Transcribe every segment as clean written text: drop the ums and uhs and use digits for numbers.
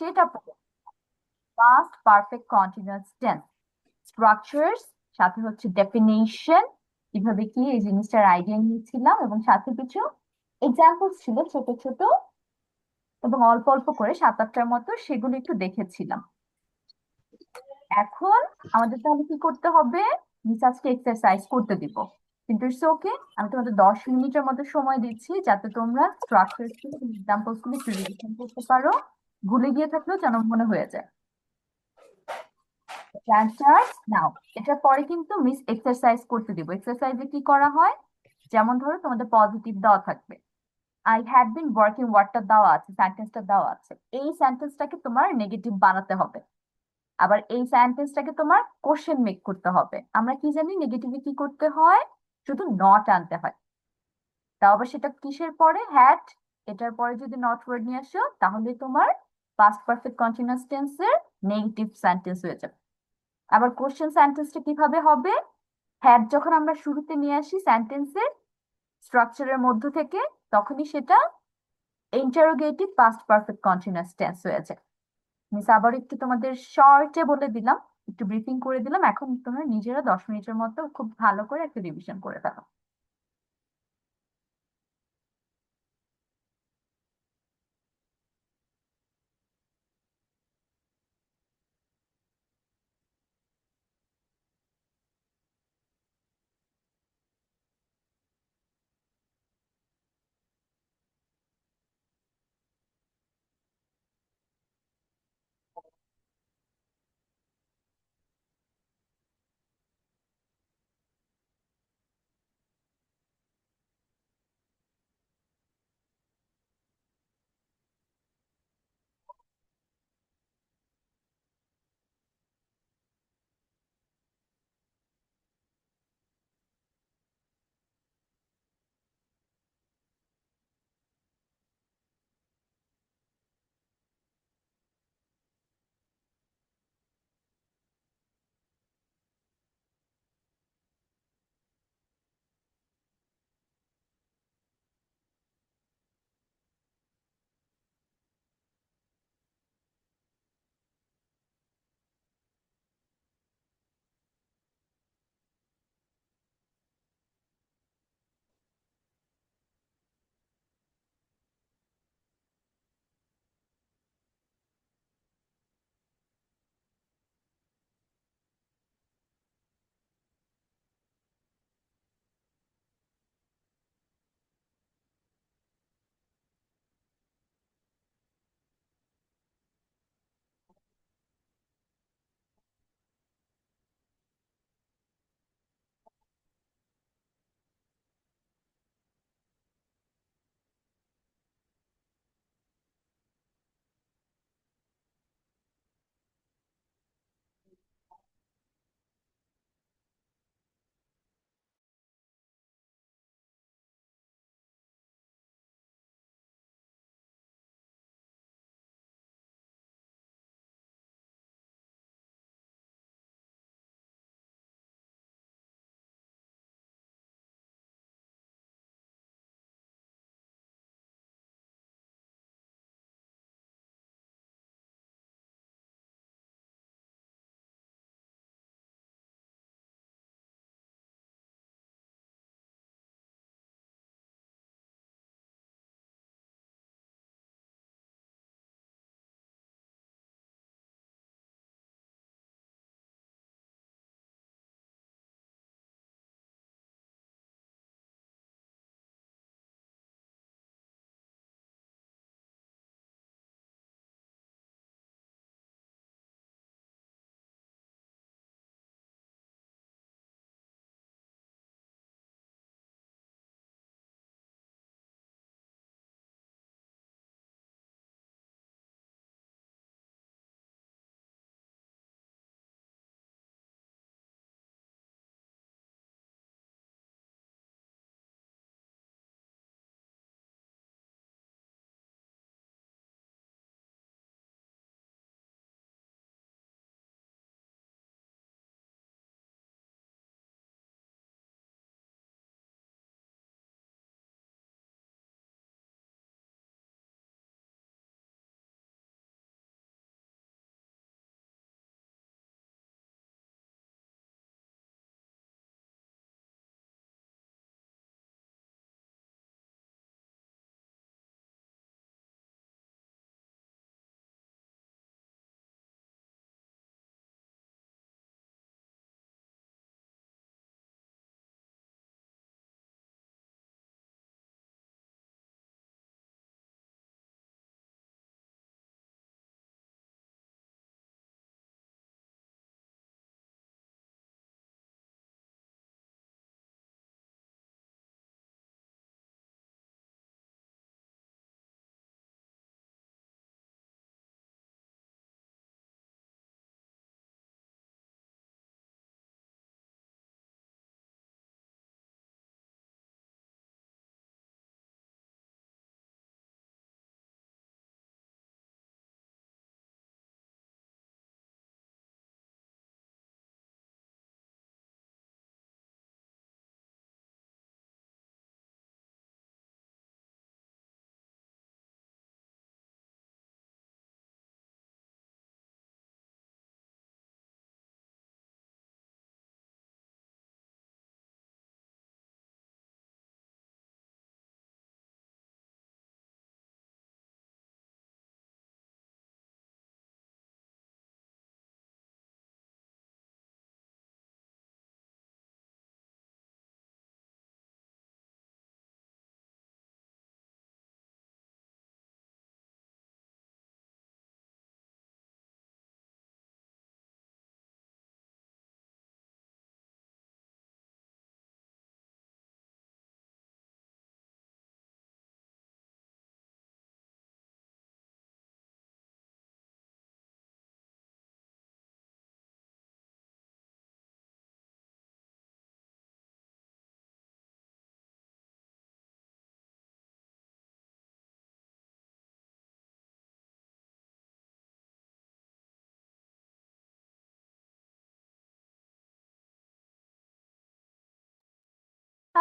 সেটা past perfect continuous tense structures, সাথে হচ্ছে ডেফিনেশন, কিভাবে কি এই জিনিসটার আইডিয়া নিয়েছিলাম, এবং সাথে কিছু এক্সাম্পলস ছিল ছোট ছোট এবং অল্প অল্প করে 7-8টার মতো, সেগুলো একটু দেখেছিলাম। এখন আমাদের তাহলে কি করতে হবে, রিসার্চকে এক্সারসাইজ করতে দিব। কিন্তু ইটস ওকে, আমি তোমাদের 10 মিনিটের মতো সময় দিচ্ছি যাতে তোমরা স্ট্রাকচার এক্সাম্পলস গুলো একটু রিভিশন করতে পারো, ভুলে গিয়ে থাকলেও যেন মনে হয়ে যায়। স্ট্যান্ডার্ড নাও, এটার পরে কিন্তু মিস এক্সারসাইজ করতে দিব। এক্সারসাইজে কি করা হয়, যেমন ধরো তোমাদের পজিটিভ দেওয়া থাকবে, আই হ্যাড বিন ওয়ার্কিং, ওয়ার্ডটা দেওয়া আছে, সেন্টেন্সটা দেওয়া আছে, এই সেন্টেন্সটাকে তোমার নেগেটিভ বানাতে হবে। আবার এই সেন্টেন্সটাকে তোমার কোশ্চেন মেক করতে হবে। আমরা কি জানি নেগেটিভে কি করতে হয়, শুধু নট আনতে হয়। তাও আবার সেটা কিসের পরে, হ্যাড, এটার পরে যদি নট ওয়ার্ড নিয়ে আসো তাহলে তোমার পাস্ট পারফেক্ট কন্টিনিউয়াস টেন্সের নেগেটিভ সেন্টেন্স হয়ে যাবে। আবার কোশ্চেন সেন্টেন্সটা কিভাবে হবে, হ্যাড যখন আমরা শুরুতে নিয়ে আসি সেন্টেন্সের স্ট্রাকচারের মধ্য থেকে, তখনই সেটা interrogative past perfect continuous tense হয়ে যায়। মিস আবার একটু তোমাদের শর্টে বলে দিলাম, একটু ব্রিফিং করে দিলাম। এখন তোমরা নিজেরা 10 মিনিটের মতো খুব ভালো করে একটা রিভিশন করে ফেলো।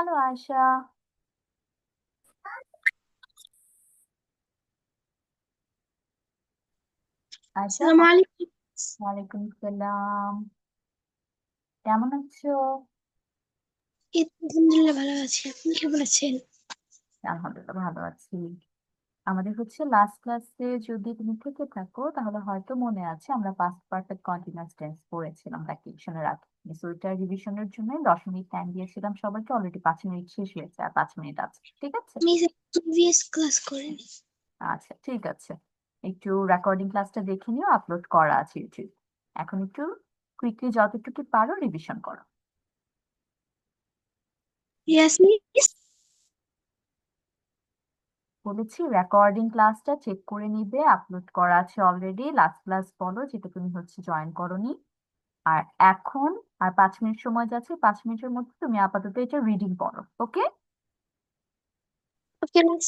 হ্যালো আয়শা। আয়শা, আসসালামু আলাইকুম। ওয়ালাইকুম সালাম। কেমন আছো? এই তো আলহামদুলিল্লাহ ভালো আছি। আপনি কেমন আছেন? আলহামদুলিল্লাহ ভালো আছি। আমাদের হচ্ছে লাস্ট ক্লাসে যদি তুমি থেকে থাকো তাহলে হয়তো মনে আছে আমরা পাস্ট পারফেক্ট কন্টিনিউয়াস টেন্স পড়েছিলাম ভ্যাকেশনের আগে। সো এটা রিভিশনের জন্য 10 মিনিট টাইম দিয়েছিলাম সবাইকে, অলরেডি 5 মিনিট শেষ হয়েছে, আর 5 মিনিট আছে, ঠিক আছে? আমি প্রিভিয়াস ক্লাস করেন। আচ্ছা ঠিক আছে, একটু রেকর্ডিং ক্লাসটা দেখে নিও, আপলোড করা আছে ইউটিউব। এখন একটু কুইকলি যতটুকু পারো রিভিশন করো। Yes miss. বলেছি রেকর্ডিং ক্লাসটা চেক করে নিবে, আপলোড করা আছে অলরেডি। লাস্ট ক্লাস বলো যেটা তুমি হচ্ছে জয়েন করোনি। আর এখন আর 5 মিনিট সময় যাচ্ছে, 5 মিনিটের মধ্যে তুমি আপাতত এটা রিডিং পড়ো, ওকে? ওকে মিস।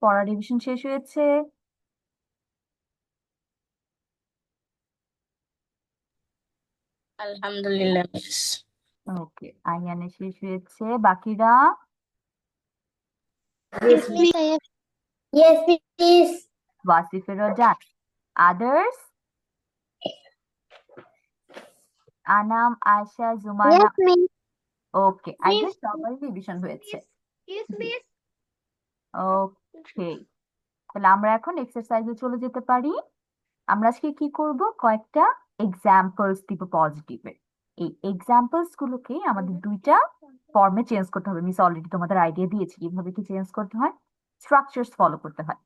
পড়া রিভিশন শেষ হয়েছে? আলহামদুলিল্লাহ মিস। ওকে, আয়ানের শেষ হয়েছে, বাকিরা? Yes, miss. I have. Yes, miss. ওয়াসিফেরও done. Others? Anam, Ayesha, Jumana? Yes, miss. Okay, I Miss. Guess সবাই রিভিশন হয়েছে। Yes, miss. ওকে, তাহলে আমরা এখন এক্সারসাইজে চলে যেতে পারি। আমরা আজকে কি করব, কয়েকটা এক্সাম্পলস দিব পজিটিভের। এই এক্সাম্পলস গুলোকে আমাদের দুইটা ফর্মে চেঞ্জ করতে হবে। মিস অলরেডি তোমাদের আইডিয়া দিয়েছি কিভাবে কি চেঞ্জ করতে হয়, স্ট্রাকচারস ফলো করতে হয়।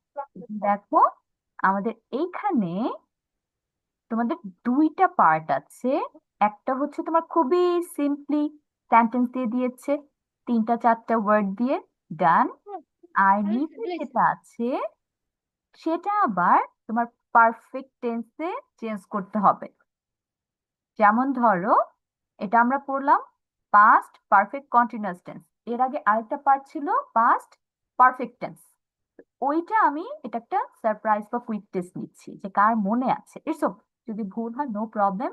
দেখো আমাদের এইখানে তোমাদের দুইটা পার্ট আছে। একটা হচ্ছে তোমার খুবই সিম্পলি সেন্টেন্স দিয়ে দিয়েছে, 3-4টা ওয়ার্ড দিয়ে, ডান। আর নিচে যেটা আছে সেটা আবার তোমার পারফেক্ট টেন্সে চেঞ্জ করতে হবে। যেমন ধরো এটা আমরা পড়লাম পাস্ট পারফেক্ট কন্টিনিউয়াস টেন্স, এর আগে আরেকটা পার্ট ছিল পাস্ট পারফেক্ট টেন্স। ওইটা আমি এটা একটা সারপ্রাইজ বা কুইক টেস্ট নিচ্ছি যে কার মনে আছে। ইটস ওকে, যদি ভুল হয় no problem,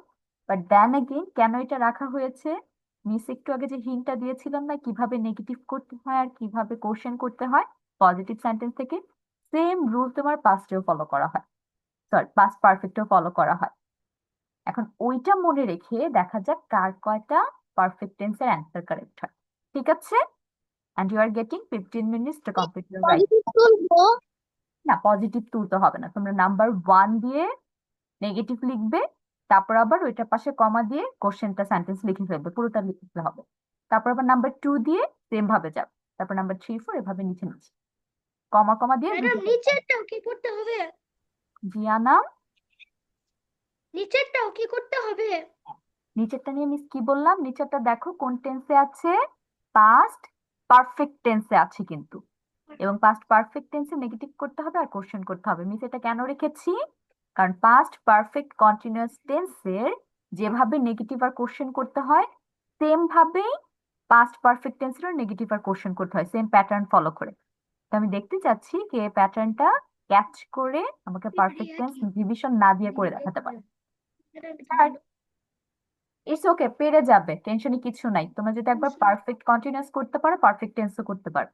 but then again কেন এটা রাখা হয়েছে, মিস একটু আগে যে হিন্টটা দিয়েছিলাম না কিভাবে নেগেটিভ করতে হয় আর কিভাবে কোশ্চেন করতে হয় পজিটিভ সেন্টেন্স থেকে, সেম রুল তোমার পাস্টেও ফলো করা হয়, সরি পাস্ট পারফেক্টেও ফলো করা হয়। এখন ওইটা মনে রেখে দেখা যাক কার কয়টা পারফেক্ট টেন্সের অ্যান্সার কারেক্ট হয়। ঠিক আছে? and you are getting 15 minutes to complete your writing. Positive তুলবো। না, পজিটিভ তুলতে হবে না, তোমরা নাম্বার 1 দিয়ে নেগেটিভ লিখবে, তারপর আবার ওইটার পাশে কমা দিয়ে কোশ্চেনটা সেন্টেন্স লিখে ফেলবে, পুরোটা লিখতে হবে। তারপর আবার নাম্বার 2 দিয়ে সেম ভাবে যাবে, তারপর নাম্বার 3, 4 এভাবে নিচে নিচে কমা কমা দিয়ে ম্যাডাম নিচেরটাও কি করতে হবে? জিয়ানা, নিচেরটাও কি করতে হবে? নিচেরটা নিয়ে মিস কি বললাম, নিচেরটা দেখো কোন টেন্সে আছে, পাস্ট পারফেক্ট টেন্সে আছে কিন্তু, এবং পাস্ট পারফেক্ট টেন্সে নেগেটিভ করতে হবে আর কোশ্চেন করতে হবে। মিস এটা কেন রেখেছি, কারণ পাস্ট পারফেক্ট কন্টিনিউয়াস টেন্সের যেভাবে নেগেটিভ আর কোশ্চেন করতে হয় সেম ভাবেই পাস্ট পারফেক্ট টেন্সেরও নেগেটিভ আর কোশ্চেন করতে হয়, সেম প্যাটার্ন ফলো করে। তো আমি দেখতে চাচ্ছি কে প্যাটার্নটা ক্যাচ করে আমাকে পারফেক্ট টেন্স রিভিশন না দিয়ে করে দেখাতে পারে। ইটস ওকে, পেরে যাবে, টেনশনে কিছু নাই। তোমরা যদি একবার পারফেক্ট কন্টিনিউয়াস করতে পারো পারফেক্ট টেন্সও করতে পারো।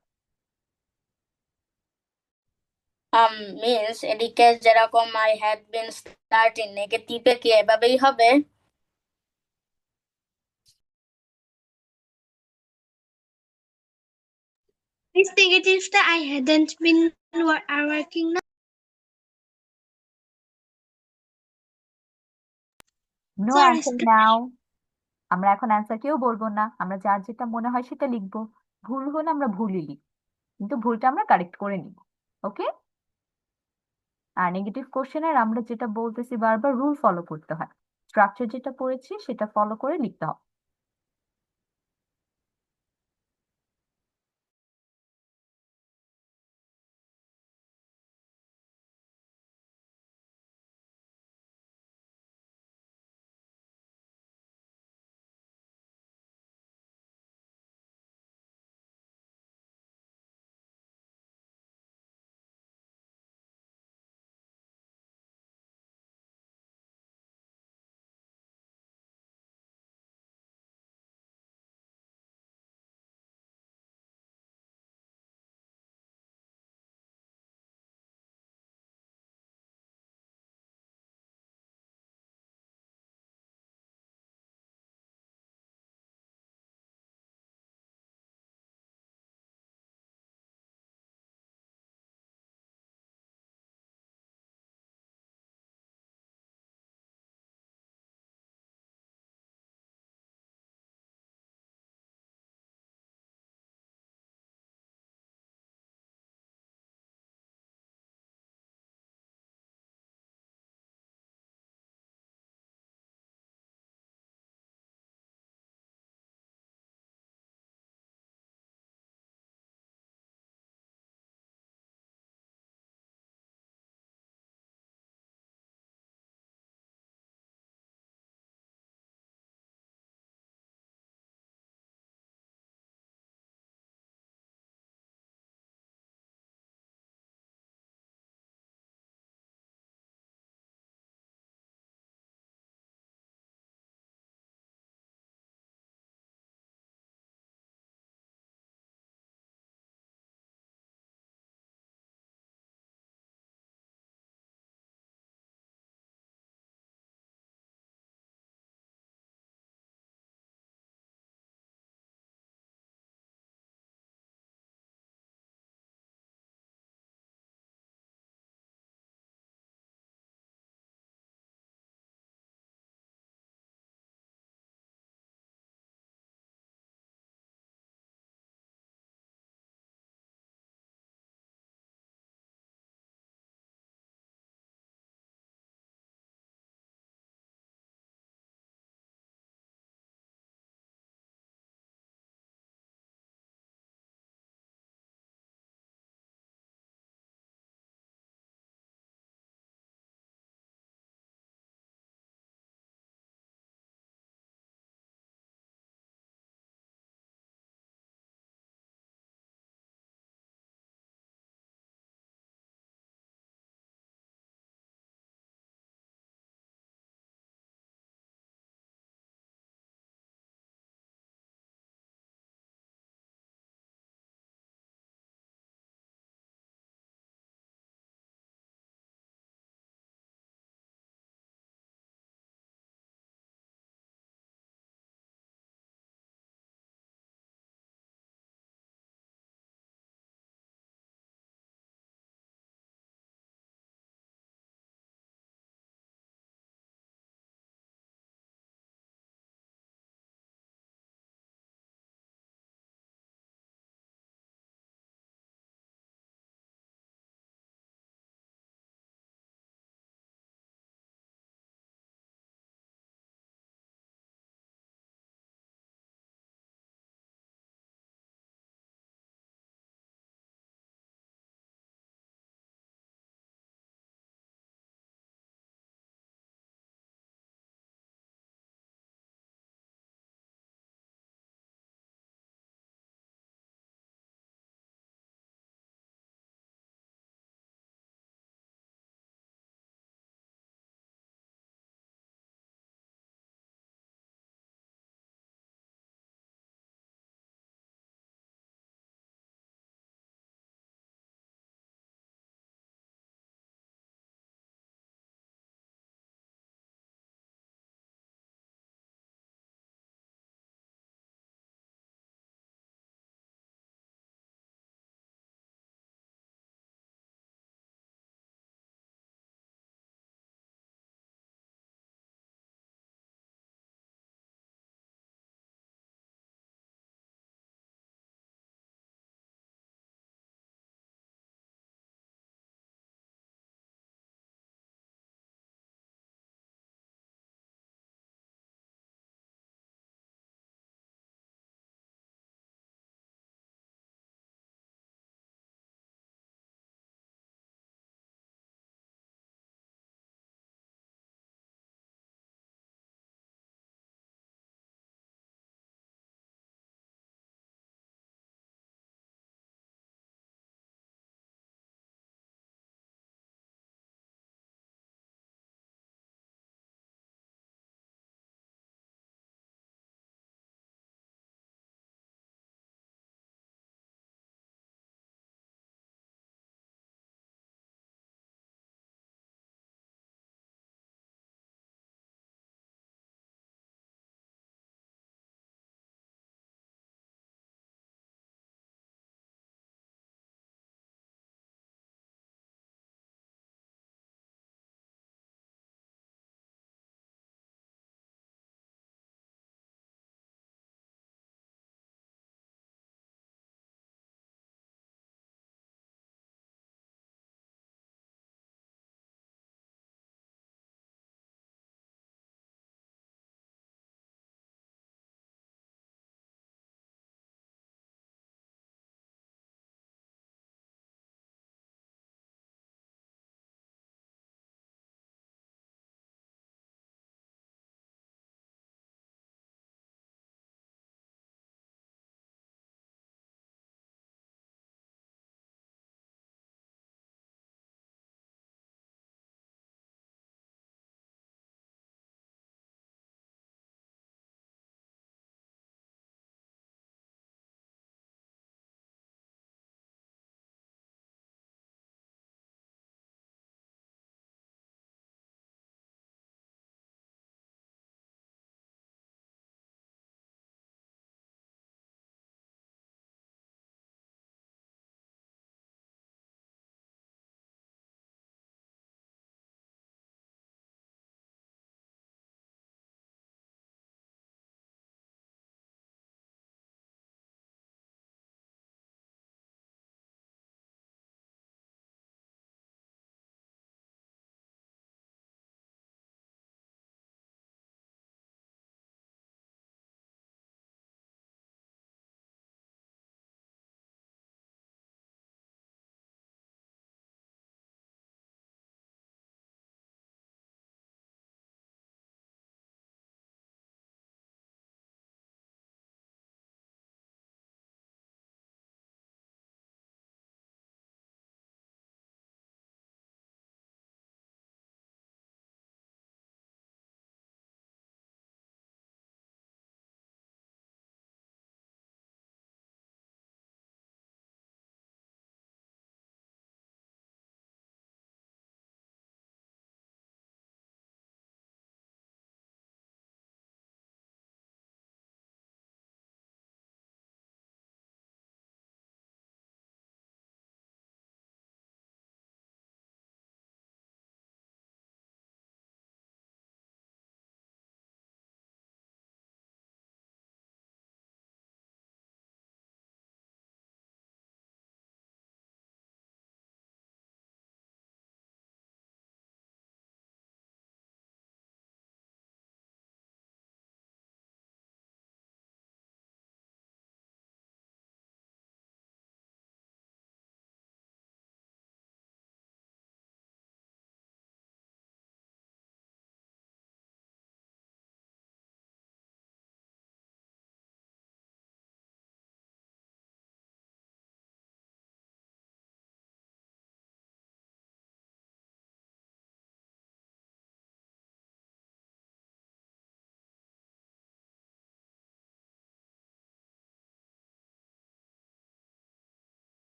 মিস এদিকে যেরকম আই হ্যাড বিন স্টার্টিং নেগেটিভে কি এভাবেই হবে? This negativeটা I hadn't been working না। নো Sorry, অ্যান্সার নাও, আমরা এখন অ্যান্সার কেউ বলবো না, আমরা যার যেটা মনে হয় সেটা লিখবো। ভুল হলে আমরা ভুলই লিখব, কিন্তু ভুলটা আমরা কারেক্ট করে নিব। ওকে? আর নেগেটিভ কোশ্চেনের আমরা যেটা বলতেছি বারবার রুল ফলো করতে হয়, স্ট্রাকচার যেটা পড়েছি সেটা ফলো করে লিখতে হবে।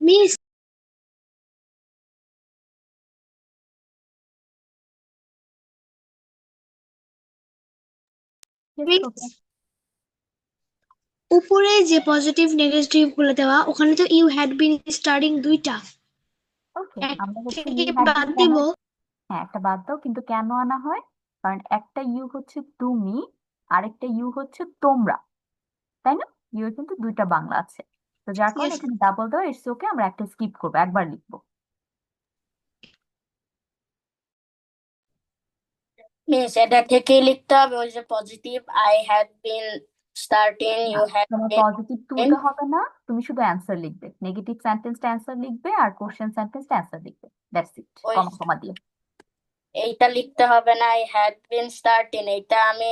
Miss, Yes, miss, okay. উপরে যে পজিটিভ নেগেটিভ গুলো দেওয়া ওখানে তো ইউ হ্যাড বিন স্টাডিং দুইটা ওকে, আমরা হচ্ছে একটাকে ইউ হ্যাড বিন বাদ কেন, দিব। হ্যাঁ একটা বাদ দাও, কিন্তু কেন আনা হয়? কারণ একটা ইউ হচ্ছে তুমি, আরেকটা ইউ হচ্ছে তোমরা, তাই না? ইউ কিন্তু দুইটা বাংলা আছে, তো যার কারণে Yes, এখানে ডাবল দাও, ইটস ওকে, আমরা একটা স্কিপ করবো, একবার লিখবো। মিস এটা থেকেই লিখতে হবে, ওই যে positive I had been starting না, ইউ হ্যাড তোমার বিন। পজিটিভ তুলতে হবে না, তুমি শুধু অ্যান্সার লিখবে, নেগেটিভ সেন্টেন্সটা অ্যান্সার লিখবে আর কোশ্চেন সেন্টেন্সটা অ্যান্সার লিখবে, দ্যাটস ইট, ওই কমা কমা দিয়ে। এইটা লিখতে হবে না, আই হ্যাড বিন স্টার্টিং, এইটা আমি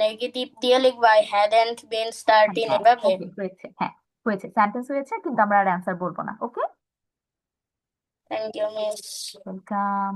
নেগেটিভ দিয়ে লিখবো আই হ্যাডেন্ট বিন হ্যাঁ স্টার্টিং, হ্যাঁ, এভাবে। ওকে হয়েছে, হ্যাঁ হয়েছে, সেন্টেন্স হয়েছে, কিন্তু আমরা আর অ্যান্সার বলবো না, okay? Thank you miss. Welcome.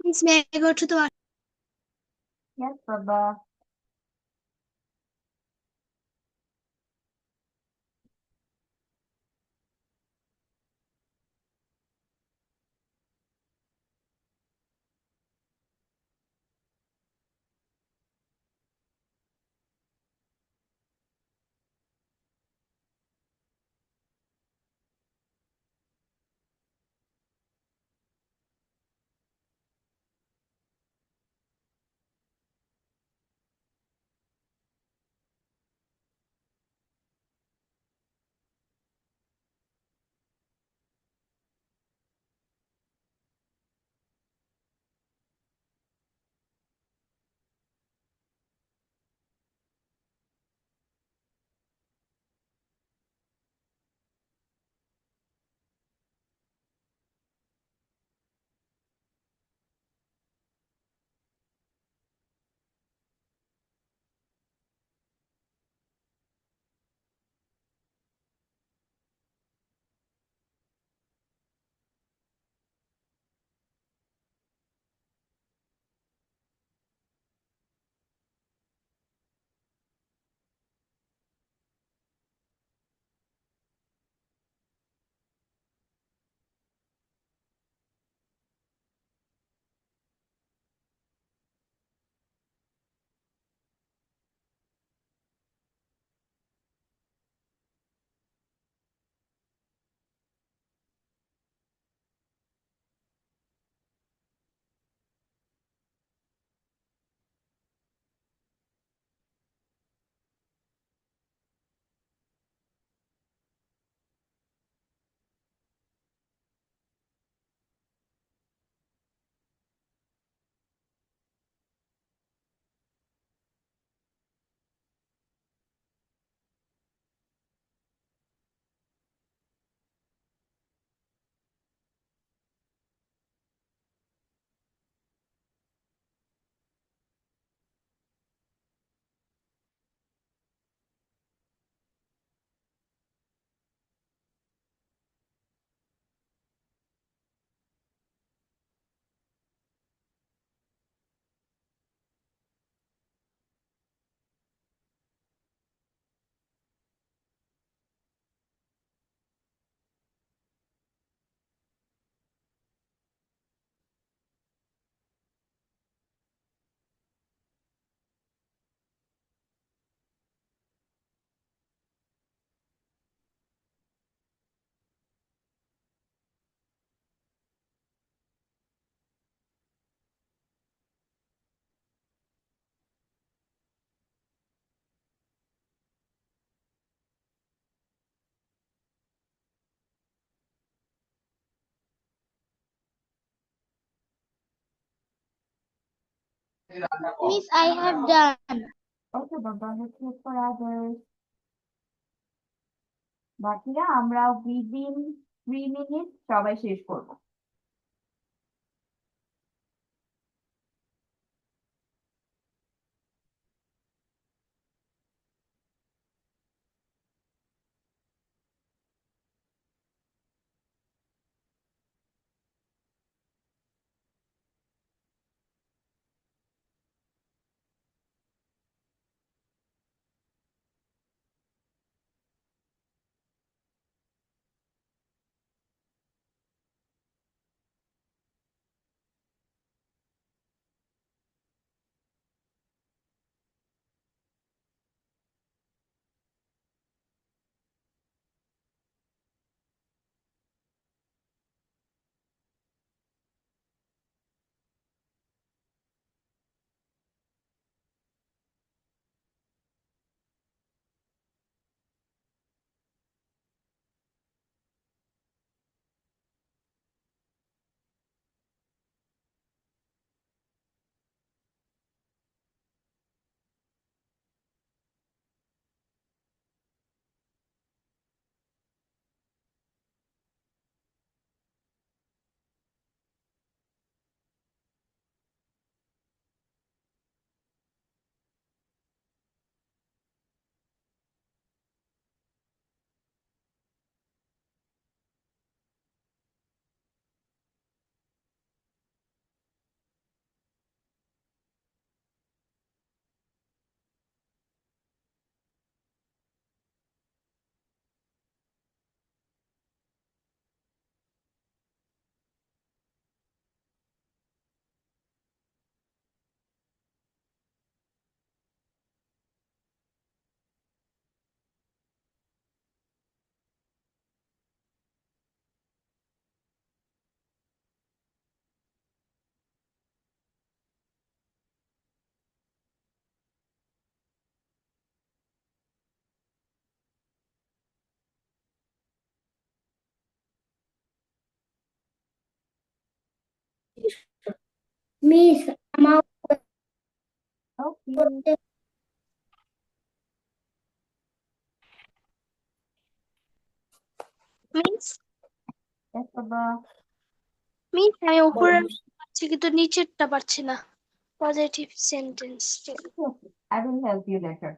Miss, may I go to the Yes, Baba. Miss, I have done. Okay, Baba, let's look for others. বাকিরা আমরা উইদিন 3 মিনিট সবাই শেষ করবো। মিস আমার ওকে, মিস yes, বাবা। মিস আমি উপরে পাচ্ছি কিন্তু নিচেরটা পারছি না positive sentence Okay, I will help you later.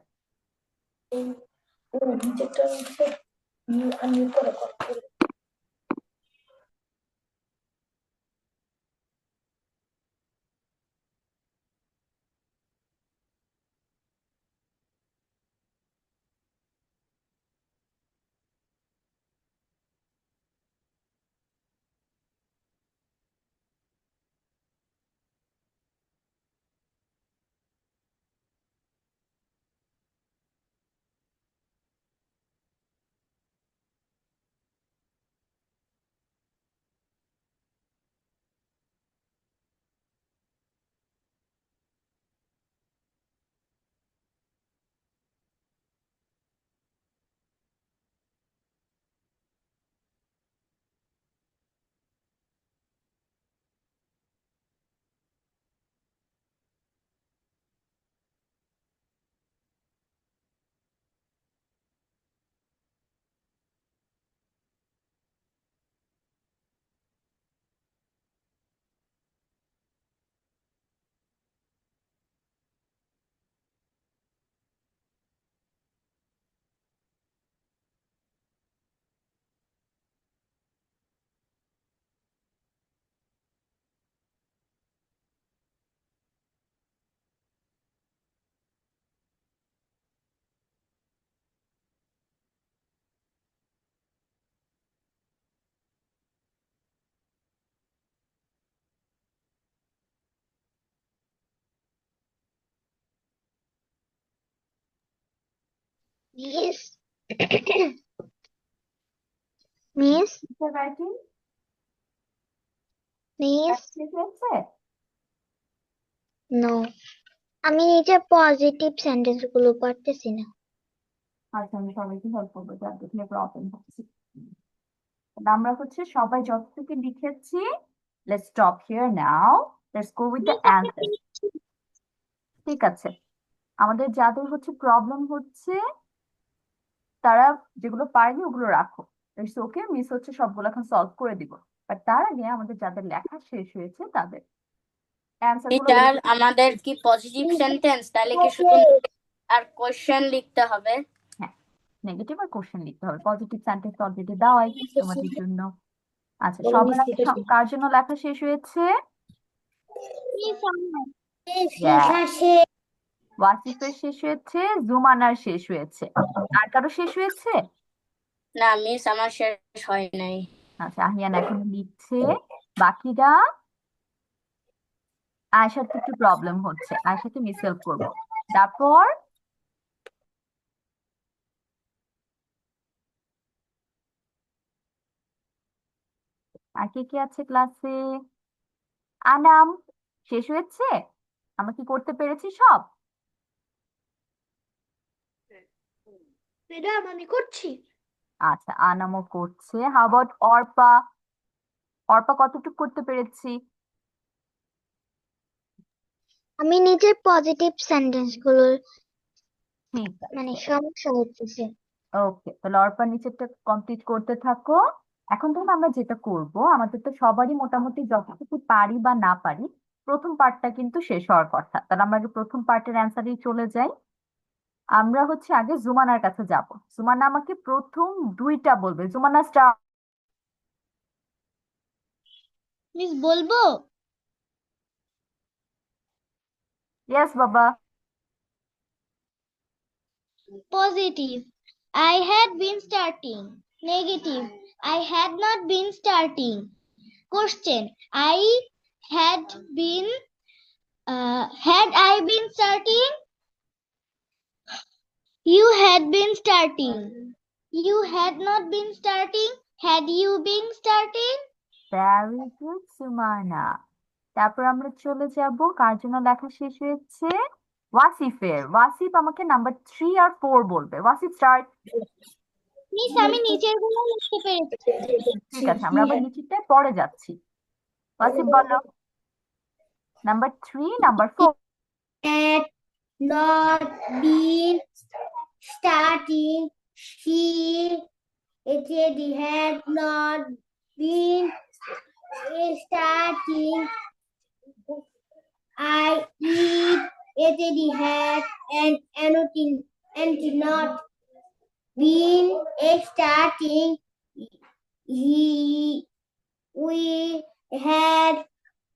Miss miss Teacher writing, miss শেষ হয়েছে? নো আমি নিচে পজিটিভ সেন্টেন্স গুলো পারতেছি না আচ্ছা, আমি সবাইকে হেল্প করবো যার দেখলে প্রবলেম হচ্ছে। তাহলে আমরা হচ্ছে সবাই যতটুকু লিখেছি, let's stop here now, let's go with the answer. ঠিক আছে, আমাদের যাদের হচ্ছে প্রবলেম হচ্ছে তারা যেগুলো পারেনি ওগুলো রাখো। ইটস ওকে, মিস হচ্ছে সবগুলো এখন সলভ করে দিব। বাট তার আগে আমাদের যাদের লেখা শেষ হয়েছে তাদের অ্যান্সার গুলো টিচার আমাদের কি পজিটিভ সেন্টেন্স তাহলে কি শুধু আর কোশ্চেন লিখতে হবে? হ্যাঁ, নেগেটিভ আর কোশ্চেন লিখতে হবে, পজিটিভ সেন্টেন্স অলরেডি দেওয়াই তোমাদের জন্য। আচ্ছা, সবার আগে কার জন্য লেখা শেষ হয়েছে? ওয়াসিফের শেষ হয়েছে, জুমানার শেষ হয়েছে, আর কারো শেষ হয়েছে? না মিস, আমার শেষ হয় নাই। আচ্ছা, আহিয়ান এখন লিখছে। বাকিরা, আয়শার তো একটু প্রবলেম হচ্ছে, আয়শাকে মিস হেল্প করবো। তারপর আর কে কে আছে ক্লাসে? আনাম শেষ হয়েছে? আমরা কি করতে পেরেছি সব? ম্যাডাম আমি করছি আচ্ছা, আনামও করছে। How about Arpa? অর্পা কতটুকু করতে পেরেছি? আমি নিচের পজিটিভ সেন্টেন্স গুলো ঠিক আছে, মানে সমস্যা হচ্ছে ওকে, তাহলে অর্পা নিচেরটা কমপ্লিট করতে থাকো। এখন ধরুন আমরা যেটা করব, আমাদের তো সবারই মোটামুটি যতটুকু পারি বা না পারি প্রথম পার্টটা কিন্তু শেষ হওয়ার কথা। তাহলে আমরা আগে প্রথম পার্টের অ্যান্সারেই চলে যাই। আমরা হচ্ছে আগে জুমানার কাছে যাব। জুমানা আমাকে প্রথম দুইটা বলবে। Jumana star. মিস বলবো ইয়েস বাবা। positive I had been starting negative I had not been starting question I had been had I been starting you had been starting you had not been starting had you been starting very good Sumana. তারপর আমরা চলে যাব কার জন্য লেখা শেষ হয়েছে? ওয়াসিফের। ওয়াসিফ আমাকে number 3 আর 4 বলবে। ওয়াসিফ স্টার্ট। মিস আমি নিচের গুলো লিখতে পেরেছি ঠিক আছে, আমরা আবার নিচেরটায় পরে যাচ্ছি। ওয়াসিফ বলো। Number 3, number 4. Had not been starting. It had not been starting. I eat. It had and not been starting. We had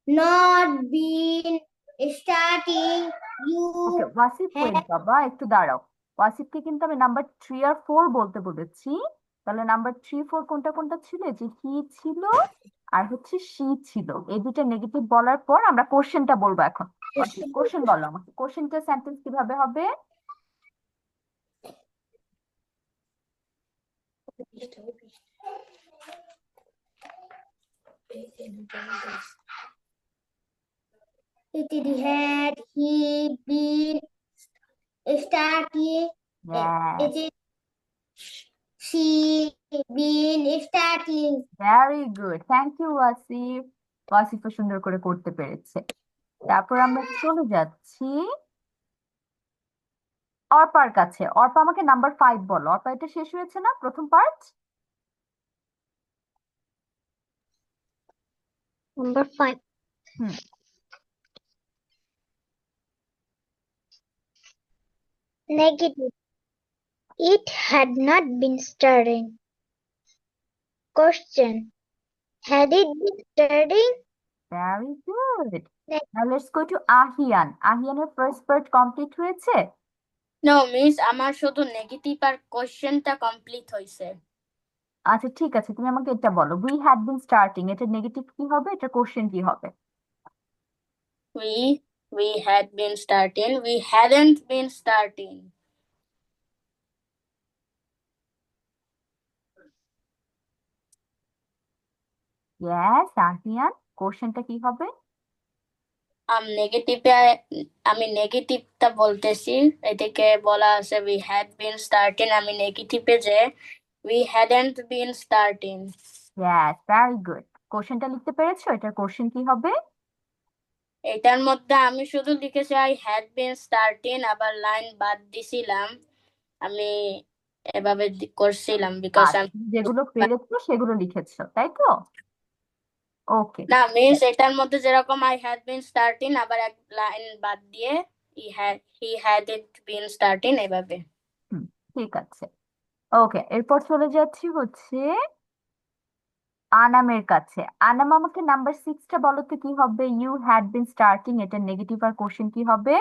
not been starting. Okay, You Wasif wait had বাবা, একটু দাঁড়াও। ওয়াসিফকে কিন্তু আমি নাম্বার 3 আর 4 বলতে বলেছি। তাহলে নাম্বার 3, 4 কোনটা কোনটা ছিল? যে হি ছিল আর হচ্ছে শি ছিল। এই দুটো নেগেটিভ বলার পর আমরা কোশ্চেনটা বলবো এখন। কোশ্চেন বলো আমাকে। কোশ্চেনটা সেন্টেন্স কিভাবে হবে? it had he been starting. Yes, It is she been starting. very good. Thank you, Wasif. ওয়াসিফও সুন্দর করে করতে পেরেছে। তারপর আমরা চলে যাচ্ছি অর্পার কাছে। অর্পা, আমাকে নাম্বার 5 বলো। অর্পা, এটা শেষ হয়েছে না প্রথম part? Number 5. Hmm, Negative. It had not been starting. Question. Had it been starting? very good. Neg- Now let's go to Ahiyan. আহিয়ানের ফার্স্ট পার্ট কমপ্লিট হয়েছে? নো মিস, আমার শুধু নেগেটিভ আর কোশ্চেনটা কমপ্লিট হয়েছে। আচ্ছা ঠিক আছে, তুমি আমাকে এটা বলো, উই হ্যাড বিন স্টার্টিং, এটা নেগেটিভ কি হবে, এটা কোশ্চেন কি হবে? We had been starting. We hadn't been starting. Yes Ahiyan, কোশ্চেনটা কি হবে? নেগেটিভে আমি নেগেটিভটা বলতেছি, এটাকে বলা আছে we had been starting, আমি নেগেটিভে যে we hadn't been starting. Yes, very good. কোশ্চেনটা লিখতে পেরেছো? এটার কোশ্চেন কি হবে? এটার মধ্যে আমি শুধু লিখেছি I had been starting, আবার লাইন বাদ দিছিলাম। আমি এভাবে করছিলাম বিকজ আচ্ছা, আমি যেগুলো পেরেছো সেগুলো লিখেছো, তাই তো? ওকে, না মিস, এটার মধ্যে যেরকম I had been starting আবার এক লাইন বাদ দিয়ে he hadn't been starting এভাবে। হুম, ঠিক আছে। ওকে, এরপর চলে যাচ্ছি হচ্ছে আনামের কাছে। আনাম, আমাকে নাম্বার 6টা বলো তো কি হবে? ইউ হ্যাড বিন স্টার্টিং, এটা নেগেটিভ আর কোশ্চেন কি হবে?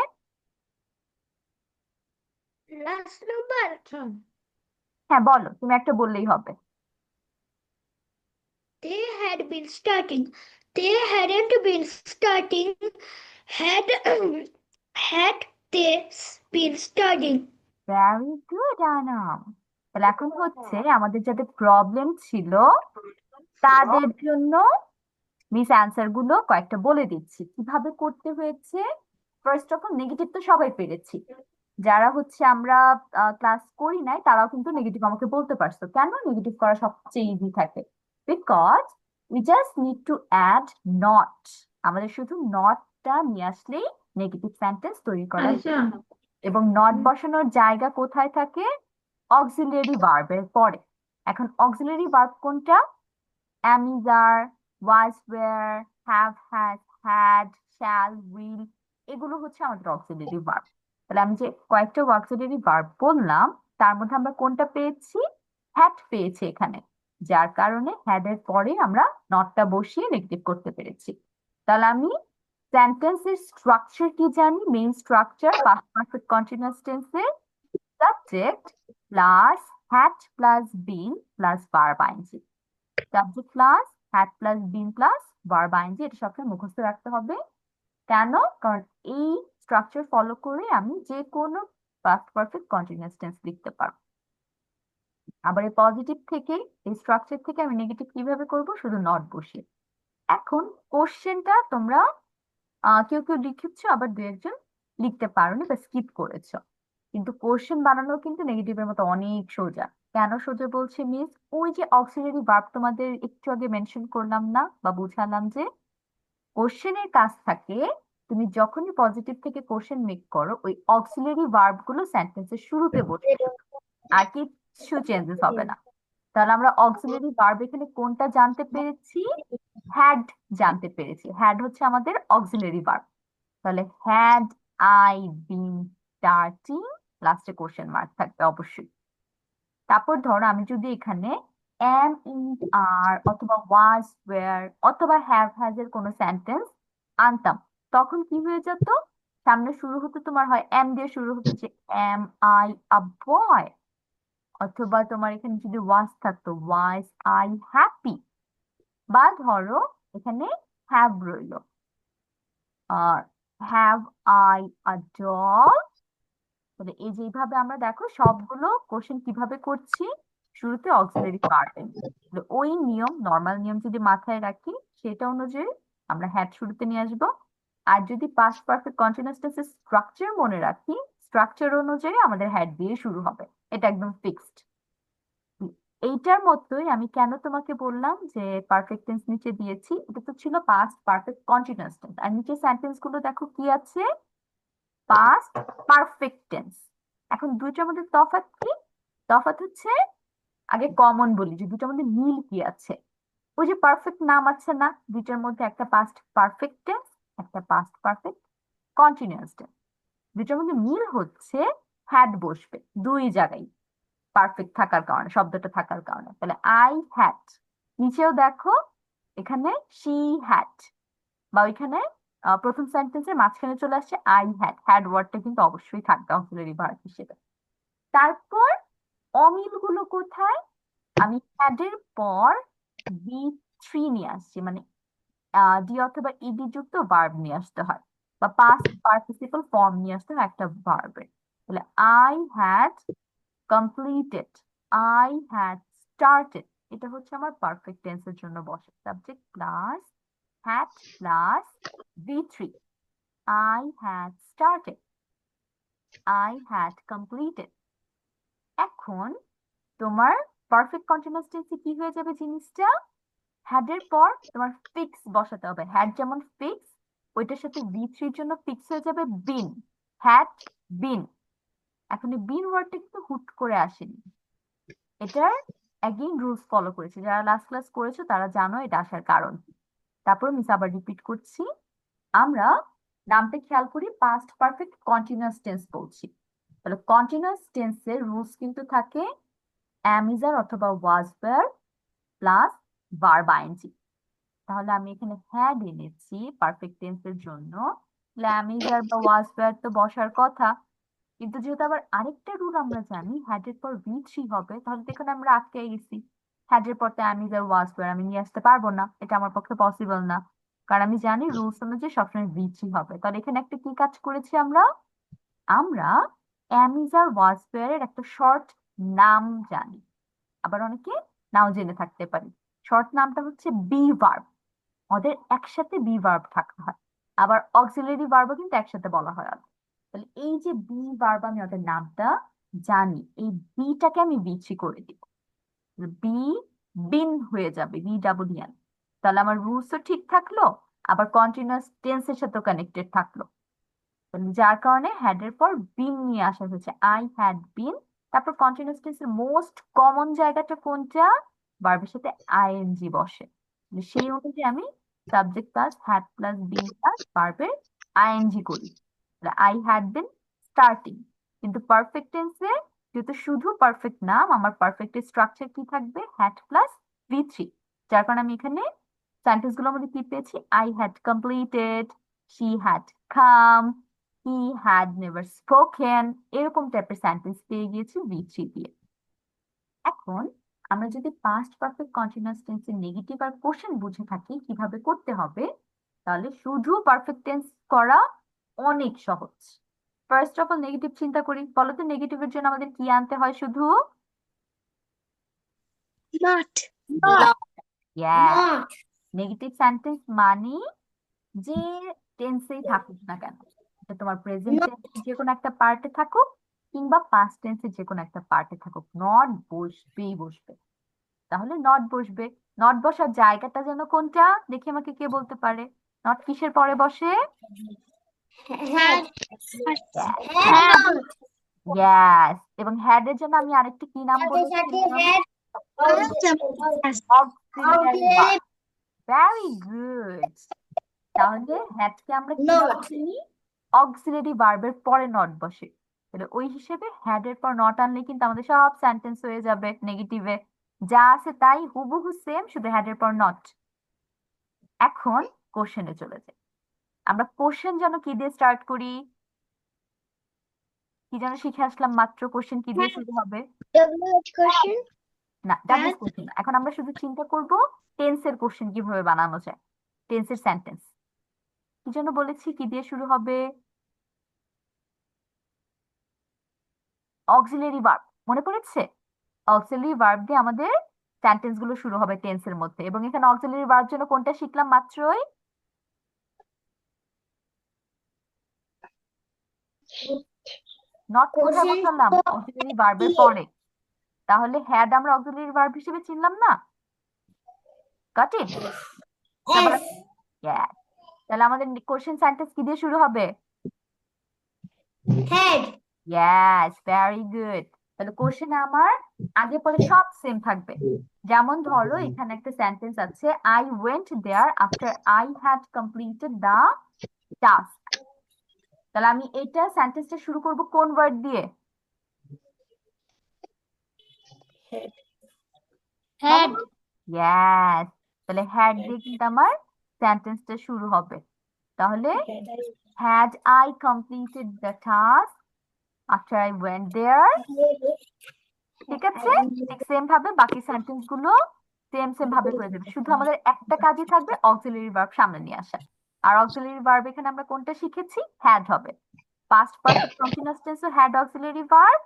Last number. হ্যাঁ বলো, তুমি একটা বললেই হবে। They had been starting. They hadn't been starting. Had had they been studying? Very good Anam. তাহলে এখন হচ্ছে আমাদের যাদের প্রবলেম ছিল তাদের জন্য মিস অ্যান্সার গুলো কয়েকটা বলে দিচ্ছি কিভাবে করতে হয়েছে। ফার্স্ট অফ অল, নেগেটিভ তো সবাই পেরেছি। যারা হচ্ছে আমরা ক্লাস করি নাই তারাও কিন্তু নেগেটিভ আমাকে বলতে পারছো। কেন নেগেটিভ করা সবচেয়ে ইজি থাকে? Because we just need to add not. আমাদের শুধু নটটা নিয়ে আসলেই নেগেটিভ সেন্টেন্স তৈরি করা যায়। এবং নট বসানোর জায়গা কোথায় থাকে? অক্সিলিয়ারি ভার্বের পরে। এখন অক্সিলিয়ারি ভার্ব কোনটা? am, is, are, was, were, have, has, had, shall, will, এগুলো হচ্ছে আমাদের অক্সিলিয়ারি ভার্ব। তাহলে আমি যে কয়েকটা অক্সিলিয়ারি ভার্ব বললাম তার মধ্যে আমরা কোনটা পেয়েছি? হ্যাড পেয়েছি এখানে, যার কারণে হ্যাড এর পরে আমরা নটটা বসিয়ে নেগেটিভ করতে পেরেছি। তাহলে আমি সেন্টেন্সের স্ট্রাকচার কি জানি? Main structure past perfect continuous টেন্সের subject plus had plus been plus verb ING. Subject plus had plus been plus verb ING, এটা সবসময় মুখস্থ রাখতে হবে। কেন? কারণ এই স্ট্রাকচার ফলো করে আমি যে কোনো পাস্ট পারফেক্ট কন্টিনিউয়াস টেন্স লিখতে পারবো। আবার এই পজিটিভ থেকে, এই স্ট্রাকচার থেকে আমি নেগেটিভ কিভাবে করব? শুধু নট বসিয়ে। এখন কোশ্চেনটা তোমরা কেউ কেউ লিখেছো, আবার দু একজন লিখতে পারোনি বা স্কিপ করেছো। কিন্তু কোশ্চেন বানানো কিন্তু নেগেটিভের মতো অনেক সোজা। কেন সোজা বলছে মিস? ওই যে অক্সিলারি ভার্ব তোমাদের একটু আগে মেনশন করলাম না বা বুঝালাম যে কোশ্চেনের কাজ থাকে তুমি যখনই পজিটিভ থেকে কোশ্চেন মেক করো ওই অক্সিলারি ভার্ব গুলো সেন্টেন্সের শুরুতে বসবে, আর কিছু চেঞ্জেস হবে না। তাহলে আমরা অক্সিলারি ভার্ব এখানে কোনটা জানতে পেরেছি? হ্যাড জানতে পেরেছি। হ্যাড হচ্ছে আমাদের অক্সিলারি ভার্ব। তাহলে হ্যাড আই বিন স্টার্টিং, লাস্টে কোশ্চেন মার্ক থাকবে অবশ্যই। তারপর ধরো আমি যদি এখানে am, is, are অথবা was, were অথবা have, has এর কোনো সেন্টেন্স আনতাম, তখন কি হয়ে যেত? সামনে শুরু হতো তোমার হয় am দিয়ে শুরু হতো, যে am I a boy, অথবা তোমার এখানে যদি was থাকতো was I happy, বা ধরো এখানে have রইলো, have I a doll। তাহলে এই যে এইভাবে আমরা দেখো সবগুলো কোশ্চেন কিভাবে করছি, শুরুতে অক্সিলারি ভার্ব। ওই নিয়ম, নর্মাল নিয়ম যদি মাথায় রাখি সেটা অনুযায়ী আমরা হ্যাড শুরুতে নিয়ে আসবো। আর যদি পাস্ট পারফেক্ট কন্টিনিউয়াস টেন্সের স্ট্রাকচার মনে রাখি, স্ট্রাকচার অনুযায়ী আমাদের হ্যাড দিয়ে শুরু হবে, এটা একদম ফিক্সড। এইটার মতোই আমি কেন তোমাকে বললাম যে পারফেক্ট টেন্স নিচে দিয়েছি, এটা তো ছিল পাস্ট পারফেক্ট কন্টিনিউয়াস টেন্স, আর নিচে সেন্টেন্স গুলো দেখো কি আছে, পাস্ট পারফেক্ট টেন্স। এখন দুইটার মধ্যে তফাৎ কি? তফাৎ হচ্ছে, আগে কমন বলি যে দুটার মধ্যে মিল কি আছে। ওই যে পারফেক্ট নাম আছে না দুইটার মধ্যে, একটা পাস্ট পারফেক্ট টেন্স, একটা পাস্ট পারফেক্ট কন্টিনিউয়াস টেন্স। দুইটার মধ্যে মিল হচ্ছে হ্যাড বসবে দুই জায়গায়, পারফেক্ট থাকার কারণে, শব্দটা থাকার কারণে। তাহলে আই হ্যাড, নিচেও দেখো এখানে শি হ্যাড, বা ওইখানে প্রথম সেন্টেন্সের মাঝখানে চলে আসছে আই হ্যাড, হ্যাড ওয়ার্ডটা কিন্তু অবশ্যই থাকবে অক্সিলারি ভার্ব হিসেবে। তারপর অমিলগুলো কোথায়? আমি হ্যাড এর পর বি থ্রি নিয়ে আসছি, মানে ডি অথবা ইডি যুক্ত ভার্ব নিয়ে আসতে হয়, বা পাস্ট পার্টিসিপল ফর্ম নিয়ে আসতে হয় একটা ভার্বের। তাহলে I had completed, I had started, এটা হচ্ছে আমার পারফেক্ট টেন্সের জন্য বসে, subject plus had plus V3, I had started, I had completed। এখন তোমার পারফেক্ট কন্টিনিউয়াস টেন্সে কি হয়ে যাবে জিনিসটা, হ্যাড এর পর তোমার ফিক্স বসাতে হবে, হ্যাড যেমন ফিক্স, ওইটার সাথে V3 জন্য ফিক্স হয়ে যাবে বিন, হ্যাড বিন। এখন এই বিন ওয়ার্ডটা কিন্তু হুট করে আসেনি, এটার অ্যাগেইন রুলস ফলো করেছে, যারা লাস্ট ক্লাস করেছো তারা জানো এটা আসার কারণ। তারপর মিস আবার রিপিট করছি, আমরা নামতে খেয়াল করি পাস্ট পারফেক্ট কন্টিনিউয়াস টেন্স বলছি। তাহলে কন্টিনিউয়াস টেন্সের রুলস কিন্তু থাকে am, is, are অথবা was, were plus verb ING. তাহলে আমি এখানে হ্যাড এনেছি পারফেক্ট টেন্সের জন্য, am, is, are বা was, were তো বসার কথা, কিন্তু যেহেতু আবার আরেকটা রুল আমরা জানি হ্যাড এর পর V3 হবে, তাহলে তো এখানে আমরা আটকে গেছি। হ্যাড এর পর তো am, is, are, was, were আমি নিয়ে আসতে পারবো না, এটা আমার পক্ষে পসিবল না, কারণ আমি জানি রুলস অনুযায়ী সবসময় V3 হবে। তাহলে এখানে একটা কি কাজ করেছি আমরা, আমরা am, is, are, was, were এর একটা শর্ট নাম জানি, আবার অনেকে নাও জেনে থাকতে পারি। শর্ট নামটা হচ্ছে বি ভার্ব, ওদের একসাথে বি ভার্ব থাকতে হয়, আবার অক্সিলারি ভার্বও কিন্তু একসাথে বলা হয় ওদের। তাহলে এই যে বি ভার্ব আমি ওদের নামটা জানি, এই বিটাকে আমি বিচি করে দিব, বি বিন হয়ে যাবে BEEN। তাহলে আমার রুলসও ঠিক থাকলো, আবার কন্টিনিউয়াস টেন্সের সাথেও কানেক্টেড থাকলো। যার কারণে হ্যাড এর পর বিন নিয়ে আসা হয়েছে, আই হ্যাড বিন। তারপর কন্টিনিউয়াস টেন্সের মোস্ট কমন জায়গাটা কোনটা, ভার্বের সাথে আইএনজি বসে, সেই অনুযায়ী আমি subject plus had plus been plus ভার্বের আইএনজি করি, আই হ্যাড বিন স্টার্টিং। কিন্তু পারফেক্ট টেন্সে যেহেতু শুধু পারফেক্ট নাম, আমার পারফেক্টের স্ট্রাকচার কি থাকবে, হ্যাড প্লাস V3, যার কারণে আমি এখানে সেন্টেন্স গুলোর মধ্যে কি পেয়েছি, I had completed, she had come, he had never spoken, এরকম টাইপের সেন্টেন্স পেয়ে গিয়েছি V3 দিয়ে। এখন আমরা যদি পাস্ট পারফেক্ট কন্টিনিউয়াস টেন্সের নেগেটিভ আর কোশ্চেন বুঝে থাকি কিভাবে করতে হবে, তাহলে শুধু পারফেক্ট টেন্স করা অনেক সহজ। ফার্স্ট অফ অল নেগেটিভ চিন্তা করি, বলো তো নেগেটিভের জন্য আমাদের কি আনতে হয় শুধু, Not. নেগেটিভ সেন্টেন্স মানে যে টেন্সেই থাকুক না কেন, এটা তোমার প্রেজেন্ট টেন্স যে কোনো একটা পার্টে থাকুক কিংবা পাস্ট টেন্সের যে কোনো একটা পার্টে থাকুক, নট বসবেই বসবে। তাহলে নট বসবে, নট বসার জায়গাটা যেন কোনটা দেখি আমাকে কে বলতে পারে, নট কিসের পরে বসে, Had. Yes. এবং হ্যাড এর জন্য আমি আরেকটি কি নাম বলেছিলাম? Auxiliary verb. Very good. তাহলে হ্যাডকে আমরা কি বলি? অক্সিলিয়ারি ভার্বের পরে নট বসে। তাহলে ওই হিসেবে হ্যাড এর পর নট আনলে কিন্তু আমাদের সব সেন্টেন্স হয়ে যাবে নেগেটিভে। যা আছে তাই হুবহু সেম, শুধু হ্যাড এর পর নট। এখন কোশ্চেনে চলে যাই। আমরা কোশ্চেন যেন কি দিয়ে স্টার্ট করি? কি যেন শিখে আসলাম মাত্র? কোশ্চেন কি দিয়ে শুরু হবে? WH question? না, ডাব্লিউ কোশ্চেন না। এখন আমরা শুধু চিন্তা করব টেন্সের কোশ্চেন কিভাবে বানানো যায়, টেন্সের সেন্টেন্স। কি যেন বলেছি কি দিয়ে শুরু হবে? Auxiliary verb. মনে পড়েছে? অক্সিলারি ভার্ব দিয়ে আমাদের সেন্টেন্স গুলো শুরু হবে টেন্সের মধ্যে। এবং এখানে অক্সিলারি ভার্ব জন্য কোনটা শিখলাম মাত্রই? নট কোথায় বসালাম? অক্সিলারি ভার্বের পরে। তাহলে হ্যাড আমরা অক্সিলারি ভার্ব হিসেবে চিনলাম না? Got it? Yes. তাহলে আমাদের কোশ্চেন সেন্টেন্স কি দিয়ে শুরু হবে? Had. Yes, very good. তাহলে কোশ্চেনে আমার আগে পরে সব সেম থাকবে। যেমন ধরো এখানে একটা সেন্টেন্স আছে, I went there after I had completed the task. তাহলে আমি এটা সেন্টেন্সটা শুরু করব কোন ওয়ার্ড দিয়ে? Had. Yes. তাহলে হ্যাড দিয়ে কিন্তু আমার সেন্টেন্সটা শুরু হবে। তাহলে had I completed the task after I went there. ঠিক আছে? ঠিক সেম ভাবে বাকি সেন্টেন্স গুলো সেম ভাবে করে দেবে। শুধু আমাদের একটা কাজই থাকবে, অক্সিলারি ভার্ব সামনে নিয়ে আসা। আর অক্সিলারি ভার্ব এখানে আমরা কোনটা শিখেছি? হ্যাড হবে। পাস্ট পারফেক্ট কন্টিনিউয়াস টেন্সও হ্যাড অক্সিলারি ভার্ব,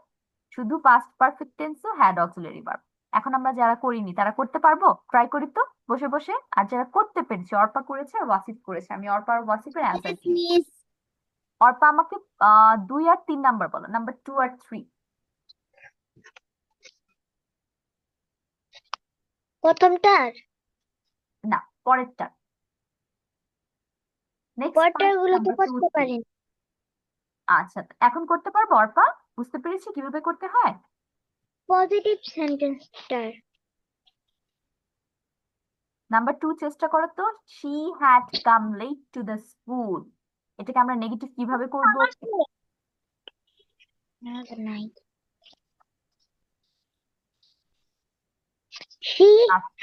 শুধু পাস্ট পারফেক্ট টেন্সও হ্যাড অক্সিলারি ভার্ব। এখন আমরা যারা করিনি তারা করতে পারবো? ট্রাই করি তো বসে বসে। আর যারা করতে পেরেছে, অর্পা করেছে আর ওয়াসিফ করেছে, আমি অর্পা আর ওয়াসিফের অ্যান্সার দিই। Miss. অর্পা আমাকে 2 আর 3 নাম্বার বলো, নাম্বার 2 আর 3। প্রথমটার? না, পরেরটা। নেক্সট পরেরটার গুলো তো নাম্বার 2, করতে 3। পারিনি। আচ্ছা, এখন করতে পারবো অর্পা? বুঝতে পেরেছি কিভাবে করতে হয়? পজিটিভ সেন্টেন্সটার। নাম্বার 2 চেষ্টা করো তো। She had come late to the school. এটাকে আমরা নেগেটিভ কিভাবে করব? নাই। She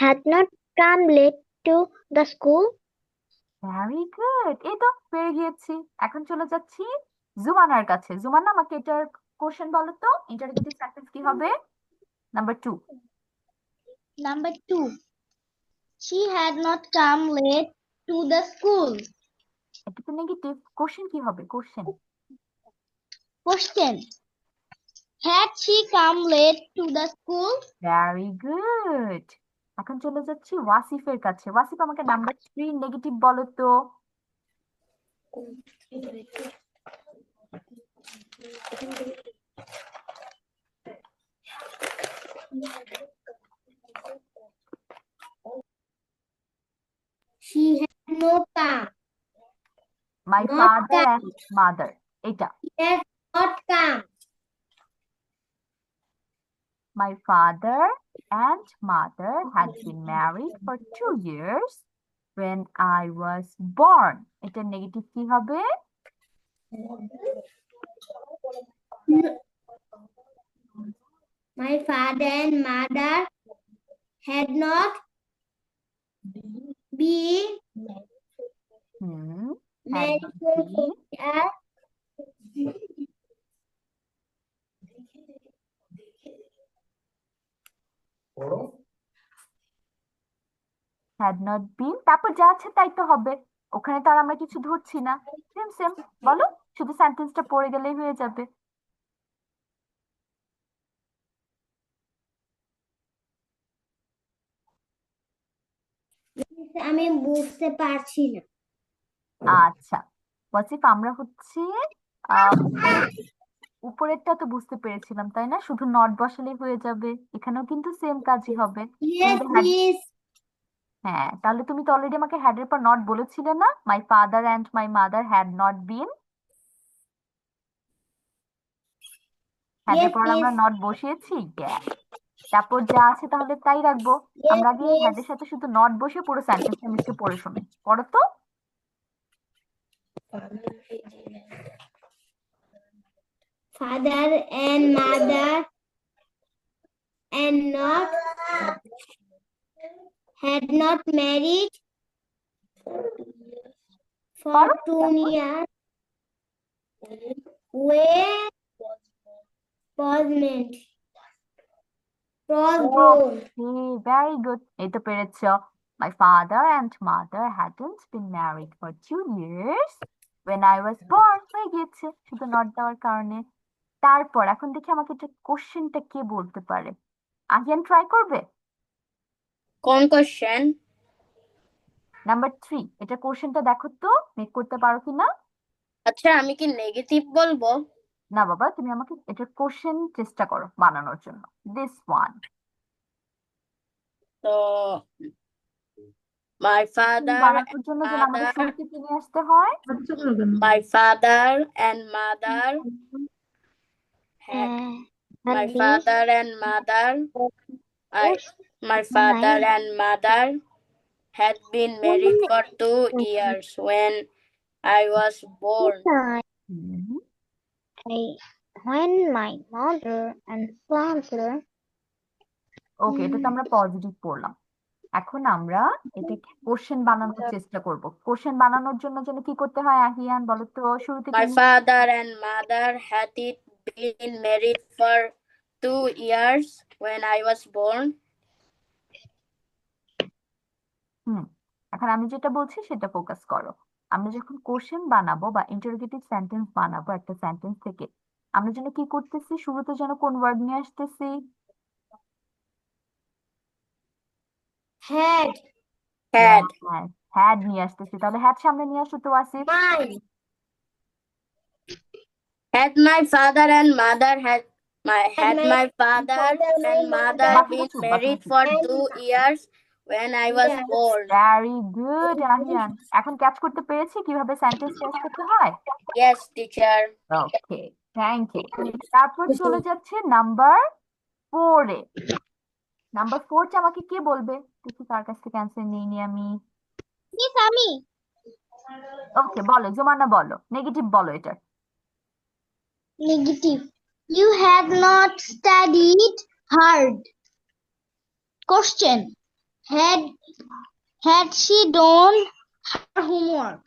had not come late to the school. Very good, এই তো পেরে গিয়েছি। এখন চলে যাচ্ছি জুমানার কাছে। জুমানা, আমাকে এটার কোশ্চেন বলো তো, ইন্টারোগেটিভ সেন্টেন্স কি হবে? Number 2। Number 2. She had not come late to the school. এটা তো নেগেটিভ। কোশ্চেন কি হবে? Question Question. Had she come late to the school? Very good. এখন চলে যাচ্ছি ওয়াসিফের কাছে। ওয়াসিফ, আমাকে নাম্বার 3 নেগেটিভ বলো তো। She had not come. My Not father and mother, এটা। Had not come. My father and mother had been married for 2 years when I was born. এটা negative কি হবে? My father and mother had not been Had married not for been 4 years. had not been, তারপর যা আছে তাই তো হবে। ওখানে তো আর আমরা কিছু ধরছি না। সেম সেম বলো, শুধু সেন্টেন্সটা পড়ে গেলেই হয়ে যাবে। আমি বুঝতে পারছি না। আচ্ছা ওয়াসিফ, আমরা হচ্ছে উপরেরটা তো বুঝতে পেরেছিলাম তাই না? শুধু নট বসালেই হয়ে যাবে। এখানেও কিন্তু সেম কাজই হবে। Yes, তুমি তো had- miss. হ্যাঁ, তাহলে তুমি তো অলরেডি আমাকে হ্যাড এর পর নট বলেছিলে না? My father and my mother had not been had এর Yes, পর আমরা miss. নট বসিয়েছি, yes. তারপর যা আছে তাহলে তাই রাখবো। Yes, আমরা আগে হ্যাড miss. এর সাথে শুধু নট বসে পুরো সেন্টেন্সটা মিসকে পড়ে শুনি, পড়ো তো। Father and mother and not had not married for পড়ো 2 years when was meant was born. Very good, এই তো পেরেছো। My father and mother hadn't been married for 2 years when I was born, হয়ে গিয়েছে শুধু নট দেওয়ার কারণে। তারপর এখন দেখি আমাকে এটা কোশ্চেনটা কে বলতে পারে। আহিয়ান ট্রাই করবে। কোন কোশ্চেন? নাম্বার 3, এটা কোশ্চেনটা দেখো তো মেক করতে পারো কিনা। আচ্ছা, আমি কি নেগেটিভ বলবো? না বাবা, তুমি আমাকে এটার কোশ্চেন চেষ্টা করো বানানোর জন্য। This one. তো my father বানানোর জন্য যেন আমাদের mother শুরুতে কি নিয়ে আসতে হয়। my father and mother had my Had been father and mother I my father and mother had been married for 2 years when I was born. Hmm, when my mother and father ওকে, এটা তো আমরা positive পড়লাম। এখন আমরা এটা question বানানোর চেষ্টা করব। কোশ্চেন বানানোর জন্য যেন কি করতে হয় আহিয়ান বলো তো, শুরুতে My কি? father and mother had it been married for 2 years when I was born. হুম, এখন আমি যেটা বলছি সেটা ফোকাস করো। আমরা যখন কোশ্চেন বানাবো বা ইন্টারোগেটিভ সেন্টেন্স বানাবো একটা সেন্টেন্স থেকে, আমরা যেন কি করতেছি, শুরুতে যেন কোন ওয়ার্ড নিয়ে আসতেছি। Had Had হ্যাড নিয়ে আসতেছি। তাহলে হ্যাড সামনে নিয়ে আসো তো Asif. my father and mother had my father and mother বাকি been কিছু married for 2 years when I was born. Very good Ahiyan. এখন ক্যাচ করতে পেরেছি কিভাবে সেন্টেন্স চেঞ্জ করতে হয়। Yes, teacher. Okay, thank you. তারপর চলে যাচ্ছে নাম্বার 4 এ। নাম্বার 4 টা আমাকে কে বলবে, দেখি কার কাছ থেকে অ্যান্সার নিয়ে নি আমি। Miss আমি ওকে বলো, জোমানা বলো, নেগেটিভ বলো এটা। negative. You had not studied hard. Question. Had she done her homework?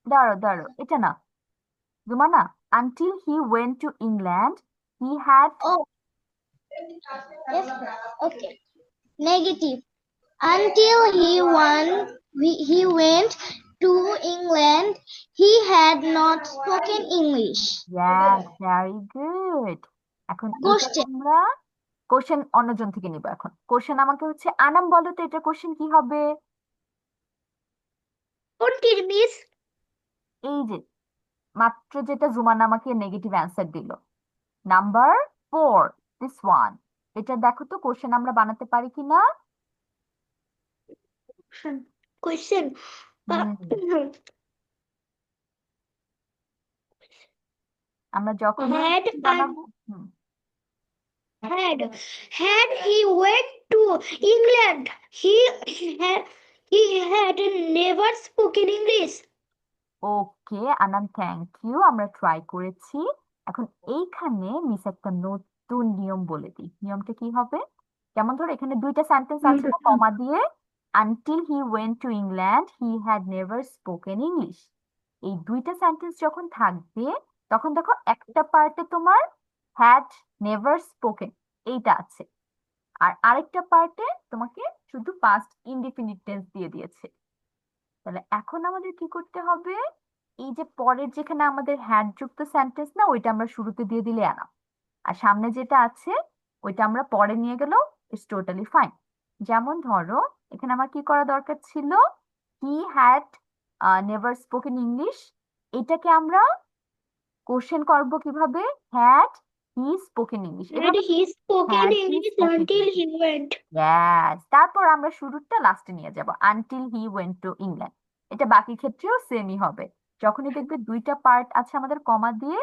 দাঁড়ো দাঁড়ো, এটা না Jomana. Until he went to England he had. Oh, yes, sir. Okay. Negative. Until he went to England, he had not spoken English. Yes, very good. এখন এটা Question. আমরা question অন্যজন থেকে নিব। এখন কোশ্চেন আমাকে হচ্ছে আনাম বলো তো এটা কোশ্চেন কি হবে। Miss? এই যে মাত্র যেটা জুমানা আমাকে নেগেটিভ অ্যান্সার দিল, নাম্বার 4, দিস ওয়ান। এটা দেখো তো কোশ্চেন আমরা বানাতে পারি কিনা। Question. আমরা যখন Had বানাবো হুম, had he went to England, he had never spoken English. Okay Anam, thank you, আমরা ট্রাই করেছি। এখন এইখানে মিস একটা নতুন নিয়ম বলে দিই। নিয়মটা কি হবে, যেমন ধরো এখানে দুইটা সেন্টেন্স আছে না, কমা দিয়ে until he went to England he had never spoken English. এই দুইটা সেন্টেন্স যখন থাকবে তখন দেখো একটা পার্টে তোমার হ্যাড নেভার স্পোকেন এইটা আছে, আর আরেকটা পার্টে তোমাকে শুধু পাস্ট ইনডিফিনিট টেন্স দিয়ে দিয়েছে। তাহলে এখন আমাদের কি করতে হবে, এই যে পরের যেখানে আমাদের হ্যাড যুক্ত সেন্টেন্স না, ওইটা আমরা শুরুতে দিয়ে দিলে আনা, আর সামনে যেটা আছে ওইটা আমরা পরে নিয়ে গেলেও ইটস টোটালি ফাইন। যেমন ধরো এখানে আমার কি করা দরকার ছিল, he had never spoken English, এটাকে আমরা কোশ্চেন করবো কিভাবে, had he spoken English. Had he spoken Had he English spoken until English? he went? Yes, তারপর আমরা শুরুটা লাস্টে নিয়ে যাব, until he went to England. এটা বাকি ক্ষেত্রেও সেমই হবে। যখনই দেখবে দুইটা পার্ট আছে আমাদের কমা দিয়ে,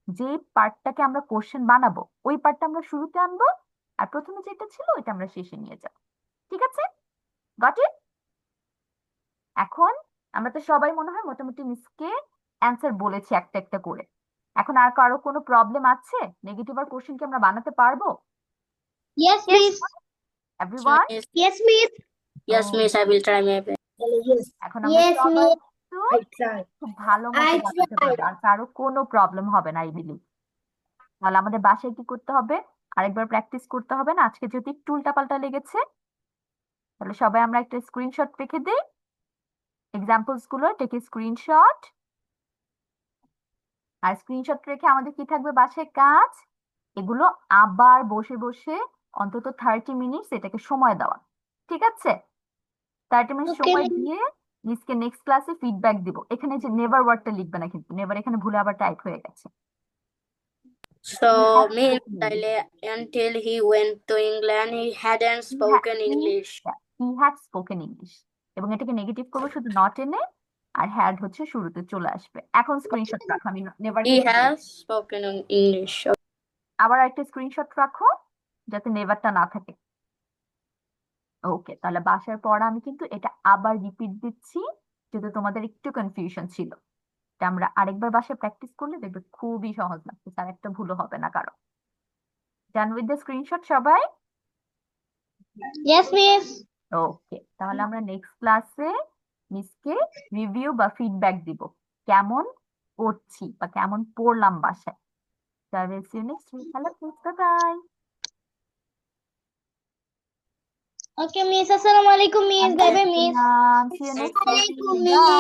যে পার্টটাকে আমরা কোশ্চেন বানাবো ওই পার্টটা আমরা শুরুতে আনবো, আর প্রথমে যেটা ছিল ওইটা আমরা শেষে নিয়ে যাব। ঠিক আছে, গট ইট? এখন আমরা তো সবাই মনে হয় মোটামুটি মিসকে অ্যান্সার বলেছি একটা একটা করে। এখন আর কারো কোনো প্রবলেম আছে? নেগেটিভ আর কোশ্চেন কি আমরা বানাতে পারবো Yes, miss. Everyone? Miss, Yes, miss. yes, miss, I will try my best. এখন আমরা Yes, সবাই miss. একটু খুব ভালো মতো বানাতে পারবো, আর কারো কোনো প্রবলেম হবে না আই বিলিভ। তাহলে আমাদের বাসায় কি করতে হবে, আরেকবার প্র্যাকটিস করতে হবে না? আজকে যদি একটু উল্টাপাল্টা লেগেছে তাহলে সবাই আমরা একটা স্ক্রিনশট রেখে দিই এক্সাম্পলস গুলো, টেক স্ক্রিনশট। আর স্ক্রিনশট রেখে আমাদের কি থাকবে বাসায় কাজ, এগুলো আবার বসে বসে অন্তত 30 মিনিটস এটাকে সময় দেওয়া। ঠিক আছে, 30 মিনিট Okay, সময় miss. দিয়ে মিসকে নেক্সট ক্লাসে ফিডব্যাক দিব। এখানে যে নেভার ওয়ার্ডটা লিখবে না কিন্তু, নেভার এখানে ভুলে আবার টাইপ হয়ে গেছে। So, means until he went to England, he hadn't spoken English. He had spoken English, এবং এটাকে নেগেটিভ করবো শুধু নট এনে, আর হ্যাড হচ্ছে শুরুতে চলে আসবে। এখন স্ক্রিনশট রাখো, আমি never He has spoken English. আবার একটা স্ক্রিনশট রাখো যাতে নেভারটা না থাকে। ওকে, তাহলে বাসার পড়া আমি কিন্তু এটা আবার রিপিট দিচ্ছি যেহেতু তোমাদের একটু কনফিউশন ছিল। এটা আমরা আরেকবার বাসায় প্র্যাকটিস করলে দেখবে খুবই সহজ লাগছে, আর একটা ভুলও হবে না কারো। ডান উইথ দ্য স্ক্রিনশট সবাই? Yes, miss. ওকে, তাহলে আমরা নেক্সট ক্লাসে মিসকে রিভিউ বা ফিডব্যাক দিব কেমন করছি বা কেমন পড়লাম বাসায়। তাহলে see you next week. Hello, bye. Okay, miss. Assalamualaikum, miss. Bye, bye, miss. See you next week. Assalamualaikum, Bye.